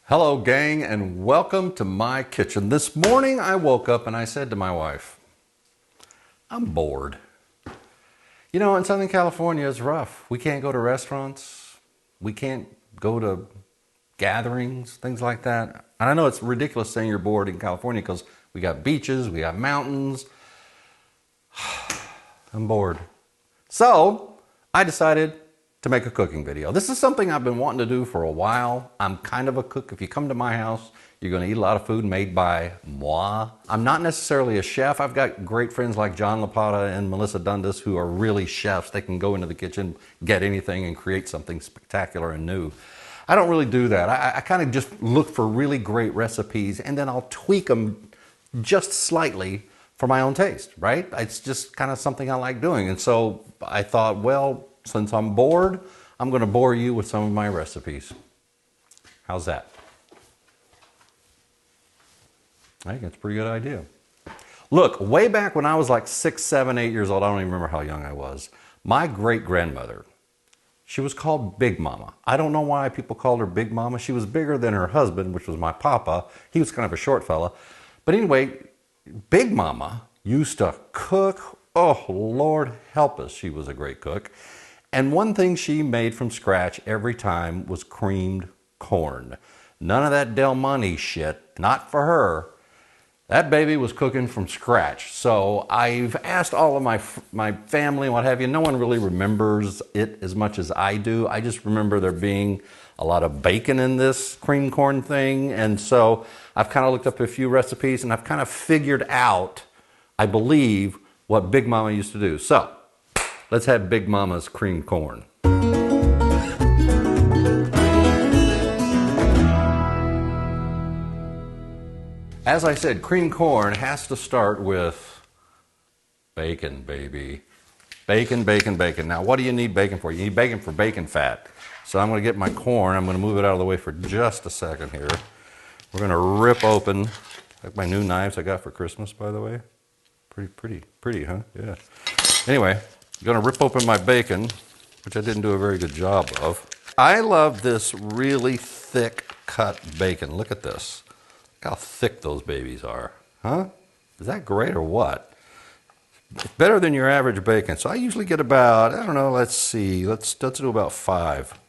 Hello gang, and welcome to my kitchen. This morning I woke up and I said to my wife, I'm bored. You know, in Southern California it's rough. We can't go to restaurants. We can't go to gatherings, things like that. And I know it's ridiculous saying you're bored in California because we got beaches, we got mountains. I'm bored. So I decided to make a cooking video. This is something I've been wanting to do for a while. I'm kind of a cook. If you come to my house, you're going to eat a lot of food made by moi. I'm not necessarily a chef. I've got great friends like John LaPata and Melissa Dundas who are really chefs. They can go into the kitchen, get anything, and create something spectacular and new. I don't really do that. I kind of just look for really great recipes and then I'll tweak them just slightly for my own taste, right? It's just kind of something I like doing. And so I thought, well, since I'm bored, I'm going to bore you with some of my recipes. How's that? I think it's a pretty good idea. Look, way back when I was like 6, 7, 8 years old, I don't even remember how young I was, my great-grandmother, she was called Big Mama. I don't know why people called her Big Mama. She was bigger than her husband, which was my papa. He was kind of a short fella. But anyway, Big Mama used to cook. Oh, Lord help us, she was a great cook. And one thing she made from scratch every time was creamed corn. None of that Del Monte shit, not for her. That baby was cooking from scratch. So I've asked all of my family and what have you. No one really remembers it as much as I do. I just remember there being a lot of bacon in this creamed corn thing. And so I've kind of looked up a few recipes and I've kind of figured out, I believe, what Big Mama used to do. So let's have Big Mama's creamed corn. As I said, creamed corn has to start with bacon, baby. Bacon, bacon, bacon. Now, what do you need bacon for? You need bacon for bacon fat. So I'm going to get my corn. I'm going to move it out of the way for just a second here. We're going to rip open, like my new knives I got for Christmas, by the way. Pretty, huh? Yeah. Anyway, I'm going to rip open my bacon, which I didn't do a very good job of. I love this really thick cut bacon. Look at this. Look how thick those babies are. Huh? Is that great or what? It's better than your average bacon. So I usually get about, I don't know, let's see. Let's do about 5.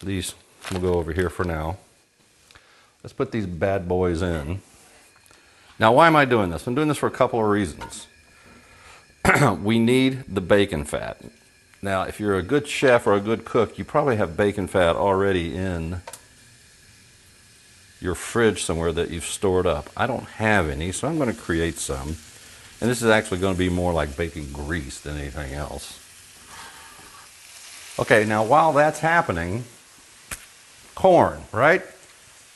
These will go over here for now. Let's put these bad boys in. Now, why am I doing this? I'm doing this for a couple of reasons. We need the bacon fat. Now, if you're a good chef or a good cook, you probably have bacon fat already in your fridge somewhere that you've stored up. I don't have any, so I'm going to create some. And this is actually going to be more like bacon grease than anything else. Okay, now while that's happening, corn, right?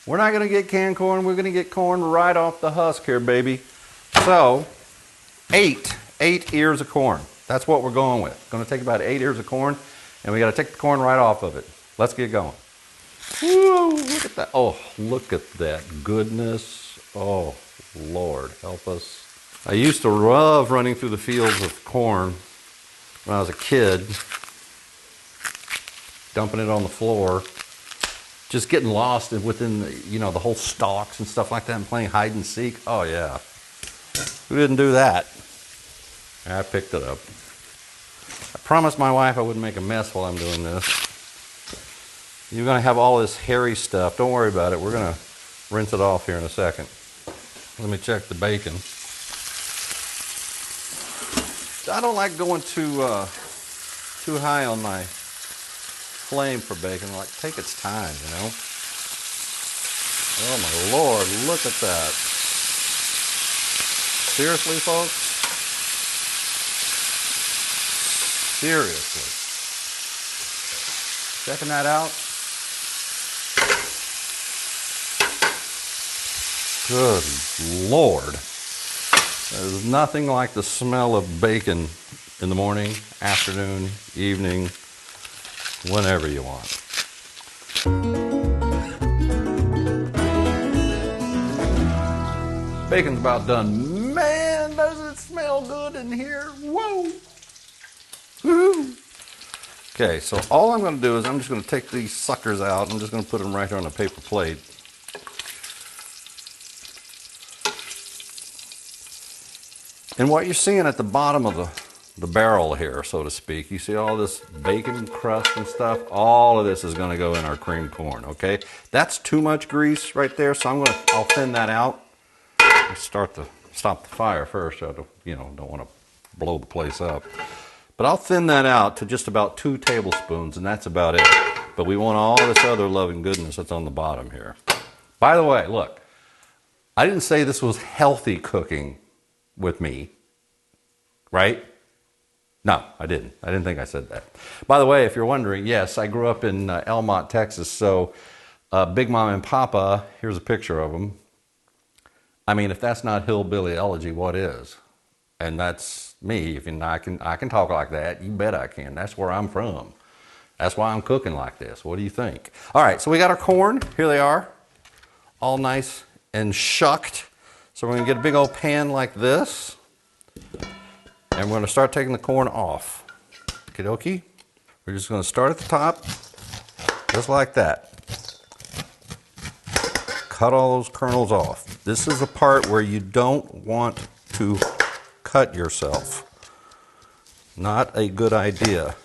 We're not going to get canned corn. We're going to get corn right off the husk here, baby. So, 8 ears of corn. That's what we're going with. It's going to take about 8 ears of corn, and we got to take the corn right off of it. Let's get going. Woo, look at that. Oh, look at that goodness. Oh, Lord, help us. I used to love running through the fields of corn when I was a kid, dumping it on the floor, just getting lost within the, the whole stalks and stuff like that and playing hide and seek. Oh, yeah. Who didn't do that? I picked it up. I promised my wife I wouldn't make a mess while I'm doing this. You're going to have all this hairy stuff. Don't worry about it. We're going to rinse it off here in a second. Let me check the bacon. I don't like going too high on my flame for bacon. Like, take its time, you know. Oh my Lord, look at that. Seriously, folks? Seriously. Checking that out? Good Lord. There's nothing like the smell of bacon in the morning, afternoon, evening, whenever you want. Bacon's about done. Man, does it smell good in here. Whoa. Woo. Okay, so all I'm going to do is I'm just going to take these suckers out. I'm just going to put them right here on a paper plate. And what you're seeing at the bottom of the barrel here, so to speak, you see all this bacon crust and stuff? All of this is going to go in our creamed corn, okay? That's too much grease right there, so I'll thin that out. Stop the fire first. I don't want to blow the place up. But I'll thin that out to just about 2 tablespoons, and that's about it. But we want all this other loving goodness that's on the bottom here. By the way, look, I didn't say this was healthy cooking with me, right? No, I didn't. I didn't think I said that. By the way, if you're wondering, yes, I grew up in Elmont, Texas, so Big Mom and Papa, here's a picture of them. I mean, if that's not hillbilly elegy, what is? And that's me. I can talk like that. You bet I can. That's where I'm from. That's why I'm cooking like this. What do you think? All right, so we got our corn. Here they are, all nice and shucked. So we're gonna get a big old pan like this, and we're gonna start taking the corn off. Okie dokie. We're just gonna start at the top, just like that. Cut all those kernels off. This is the part where you don't want to cut yourself. Not a good idea.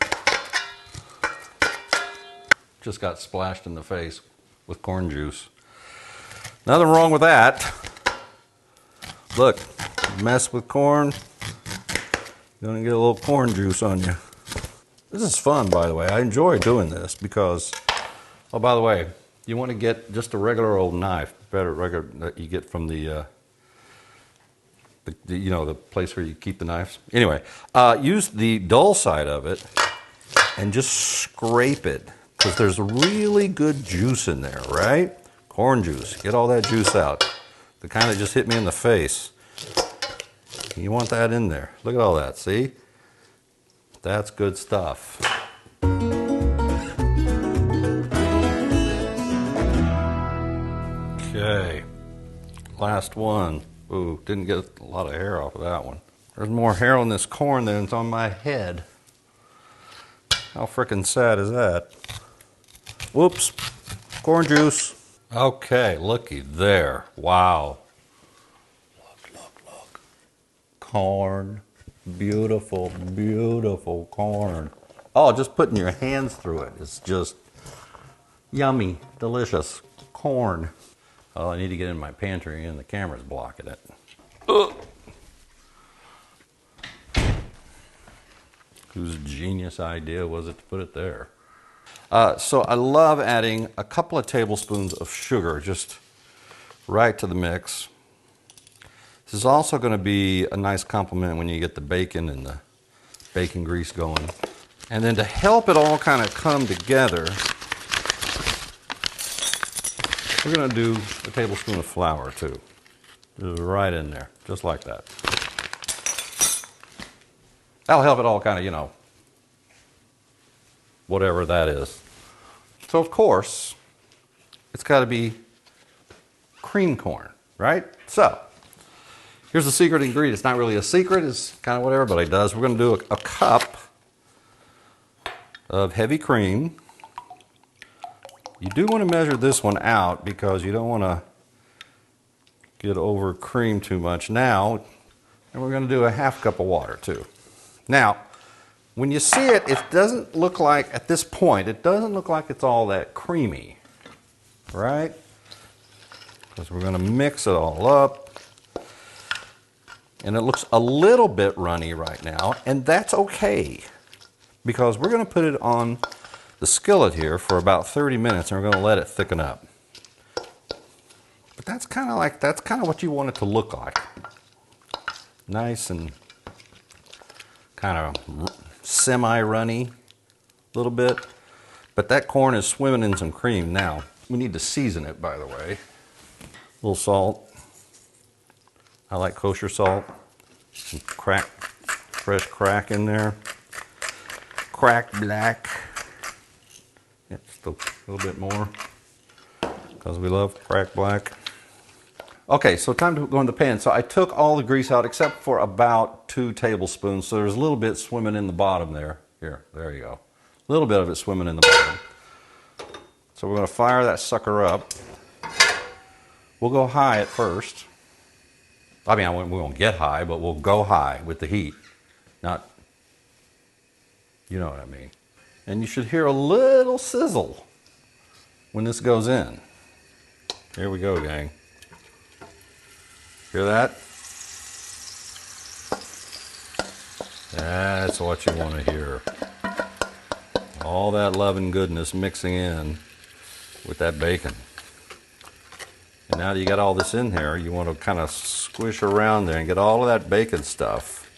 Just got splashed in the face with corn juice. Nothing wrong with that. Look, mess with corn, you're gonna get a little corn juice on you. This is fun, by the way. I enjoy doing this because, oh, by the way, you want to get just a regular old knife, regular that you get from the place where you keep the knives. Anyway, use the dull side of it and just scrape it because there's really good juice in there, right? Corn juice. Get all that juice out. The kind that just hit me in the face. You want that in there. Look at all that, see? That's good stuff. Okay, last one. Ooh, didn't get a lot of hair off of that one. There's more hair on this corn than it's on my head. How frickin' sad is that? Whoops, corn juice. Okay, looky there. Wow. Look. Corn. Beautiful, beautiful corn. Oh, just putting your hands through it is just yummy, delicious corn. Oh, I need to get in my pantry and the camera's blocking it. Ugh. Whose genius idea was it to put it there? So I love adding a couple of tablespoons of sugar just right to the mix. This is also going to be a nice complement when you get the bacon and the bacon grease going. And then to help it all kind of come together, we're going to do a tablespoon of flour too. Just right in there, just like that. That'll help it all kind of, whatever that is. So of course, it's got to be cream corn, right? So here's the secret ingredient. It's not really a secret, it's kind of what everybody does. We're going to do a cup of heavy cream. You do want to measure this one out because you don't want to get over cream too much now. And we're going to do a half cup of water too. Now, when you see it, it doesn't look like, at this point, it doesn't look like it's all that creamy, right? Because we're going to mix it all up. And it looks a little bit runny right now, and that's okay. Because we're going to put it on the skillet here for about 30 minutes, and we're going to let it thicken up. But that's kind of what you want it to look like. Nice and kind of semi-runny a little bit. But that corn is swimming in some cream now. We need to season it, by the way. A little salt. I like kosher salt. Some fresh crack in there. Crack black. Yeah, just a little bit more because we love crack black. Okay, so time to go in the pan. So I took all the grease out except for about 2 tablespoons. So there's a little bit swimming in the bottom there. Here, there you go. A little bit of it swimming in the bottom. So we're going to fire that sucker up. We'll go high at first. I mean, we won't get high, but we'll go high with the heat. Not, you know what I mean. And you should hear a little sizzle when this goes in. Here we go, gang. Hear that? That's what you want to hear. All that love and goodness mixing in with that bacon. And now that you got all this in there, you want to kind of squish around there and get all of that bacon stuff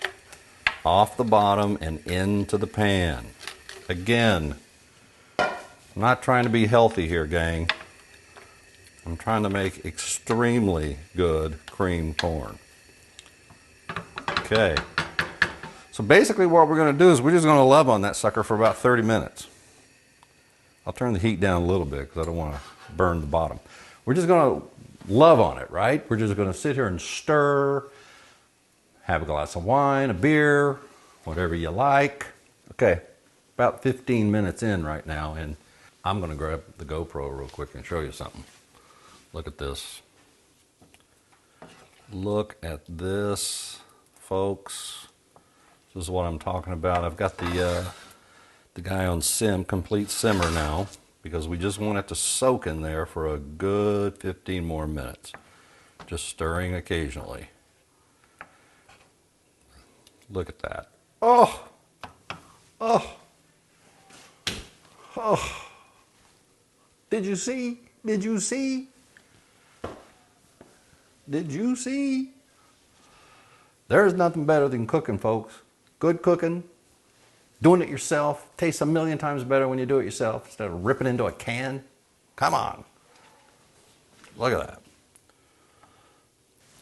off the bottom and into the pan. Again, I'm not trying to be healthy here, gang. I'm trying to make extremely good cream corn. Okay. So basically what we're going to do is we're just going to love on that sucker for about 30 minutes. I'll turn the heat down a little bit because I don't want to burn the bottom. We're just going to love on it, right? We're just going to sit here and stir, have a glass of wine, a beer, whatever you like. Okay, about 15 minutes in right now, and I'm going to grab the GoPro real quick and show you something. Look at this. Look at this, folks. This is what I'm talking about. I've got the guy on complete simmer now, because we just want it to soak in there for a good 15 more minutes. Just stirring occasionally. Look at that. Oh! Oh! Oh! Did you see? Did you see? Did you see? There's nothing better than cooking, folks. Good cooking. Doing it yourself tastes a million times better when you do it yourself instead of ripping into a can. Come on. Look at that.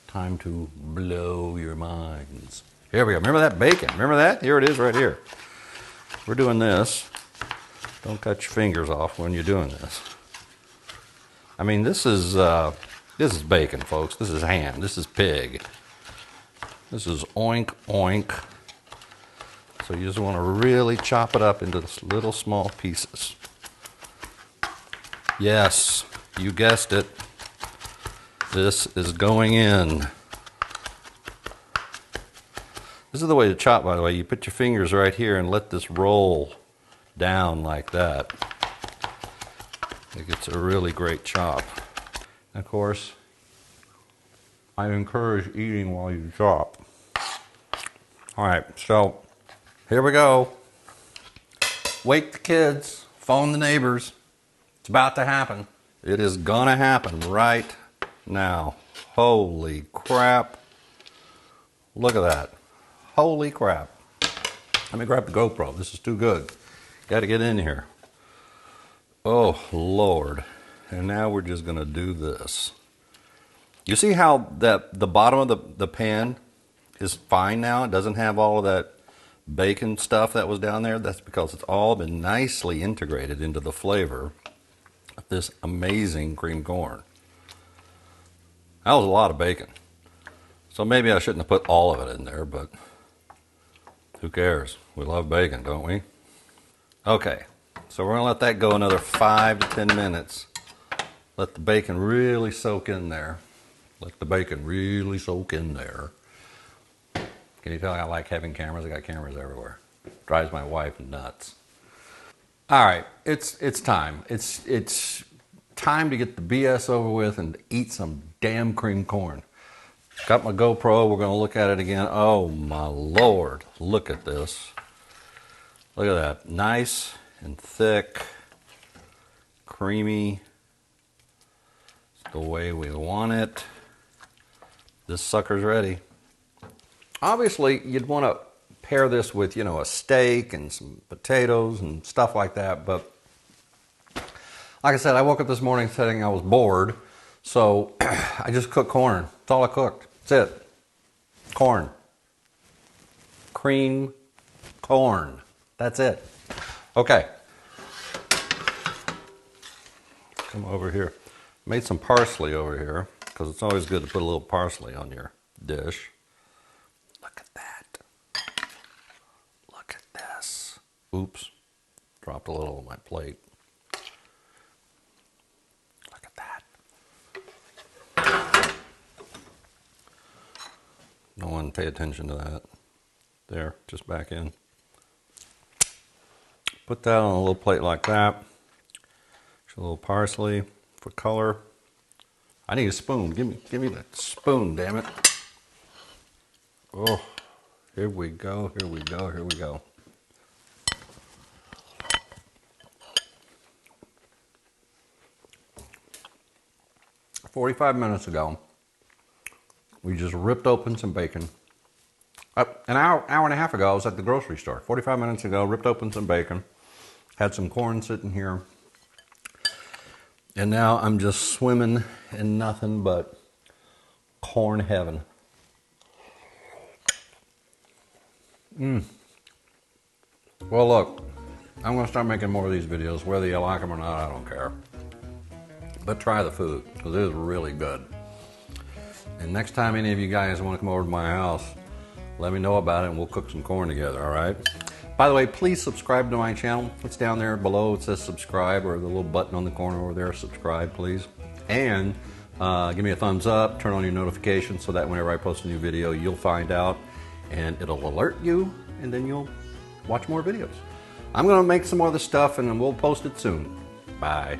Time to blow your minds. Here we go. Remember that bacon? Remember that? Here it is right here. We're doing this. Don't cut your fingers off when you're doing this. I mean, this is bacon, folks. This is ham. This is pig. This is oink, oink. So you just want to really chop it up into little small pieces. Yes, you guessed it. This is going in. This is the way to chop, by the way. You put your fingers right here and let this roll down like that. It's a really great chop. And of course, I encourage eating while you chop. All right, so here we go. Wake the kids, phone the neighbors. It's about to happen. It is gonna happen right now. Holy crap. Look at that. Holy crap. Let me grab the GoPro. This is too good. Got to get in here. Oh, Lord. And now we're just gonna do this. You see how the bottom of the pan is fine now? It doesn't have all of that bacon stuff that was down there. That's because it's all been nicely integrated into the flavor of this amazing cream corn. That was a lot of bacon. So maybe I shouldn't have put all of it in there, but who cares? We love bacon, don't we? Okay, so we're gonna let that go another 5 to 10 minutes. Let the bacon really soak in there. Let the bacon really soak in there. Can you tell I like having cameras? I got cameras everywhere. Drives my wife nuts. All right, it's time. It's time to get the BS over with and eat some damn cream corn. Got my GoPro. We're going to look at it again. Oh my Lord, look at this. Look at that. Nice and thick, creamy. It's the way we want it. This sucker's ready. Obviously, you'd want to pair this with, you know, a steak and some potatoes and stuff like that. But like I said, I woke up this morning saying I was bored. So I just cooked corn. That's all I cooked. That's it. Corn. Cream corn. That's it. Okay. Come over here. Made some parsley over here because it's always good to put a little parsley on your dish. Look at that. Look at this. Oops. Dropped a little on my plate. Look at that. No one pay attention to that. There, just back in. Put that on a little plate like that. A little parsley for color. I need a spoon. Give me that spoon, damn it. Oh, here we go, here we go, here we go. "45 minutes ago, we just ripped open some bacon. An hour and a half ago, I was at the grocery store. 45 minutes ago, ripped open some bacon. Had some corn sitting here. And now I'm just swimming in nothing but corn heaven. Well, look, I'm going to start making more of these videos. Whether you like them or not, I don't care. But try the food, because it is really good. And next time any of you guys want to come over to my house, let me know about it and we'll cook some corn together, all right? By the way, please subscribe to my channel. It's down there below. It says subscribe, or the little button on the corner over there. Subscribe, please. And give me a thumbs up. Turn on your notifications so that whenever I post a new video, you'll find out and it'll alert you, and then you'll watch more videos. I'm going to make some more of this stuff and we'll post it soon. Bye.